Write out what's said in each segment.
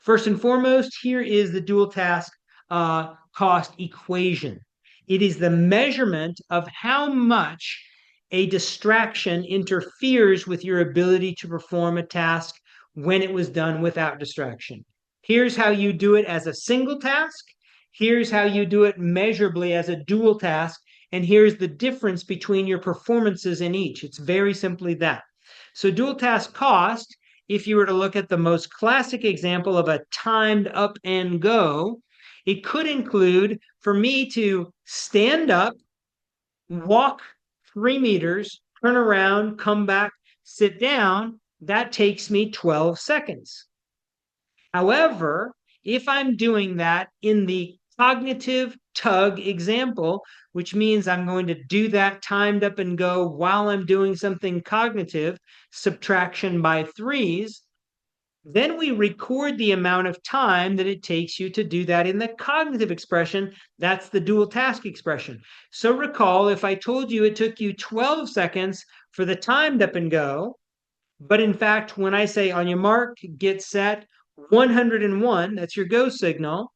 First and foremost, here is the dual task cost equation. It is the measurement of how much a distraction interferes with your ability to perform a task when it was done without distraction. Here's how you do it as a single task. Here's how you do it measurably as a dual task. And here's the difference between your performances in each. It's very simply that. So dual task cost, if you were to look at the most classic example of a timed up and go, it could include for me to stand up, walk 3 meters, turn around, come back, sit down. That takes me 12 seconds. However, if I'm doing that in the cognitive tug example, which means I'm going to do that timed up and go while I'm doing something cognitive, subtraction by threes, then we record the amount of time that it takes you to do that in the cognitive expression. That's the dual task expression. So recall, if I told you it took you 12 seconds for the timed up and go, but in fact, when I say on your mark, get set, 101, that's your go signal.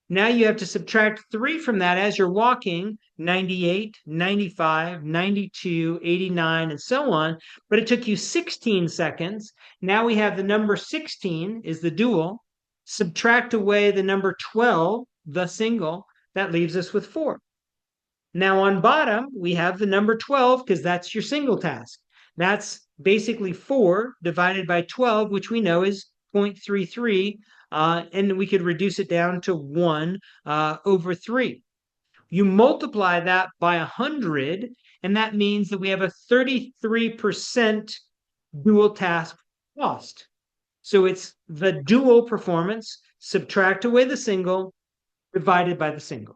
Now you have to subtract 3 from that as you're walking, 98, 95, 92, 89, and so on. But it took you 16 seconds. Now we have the number 16 is the dual. Subtract away the number 12, the single. That leaves us with 4. Now on bottom, we have the number 12 because that's your single task. That's basically 4 divided by 12, which we know is 0.33. And we could reduce it down to 1 over 3. You multiply that by 100, and that means that we have a 33% dual task cost. So it's the dual performance, subtract away the single, divided by the single.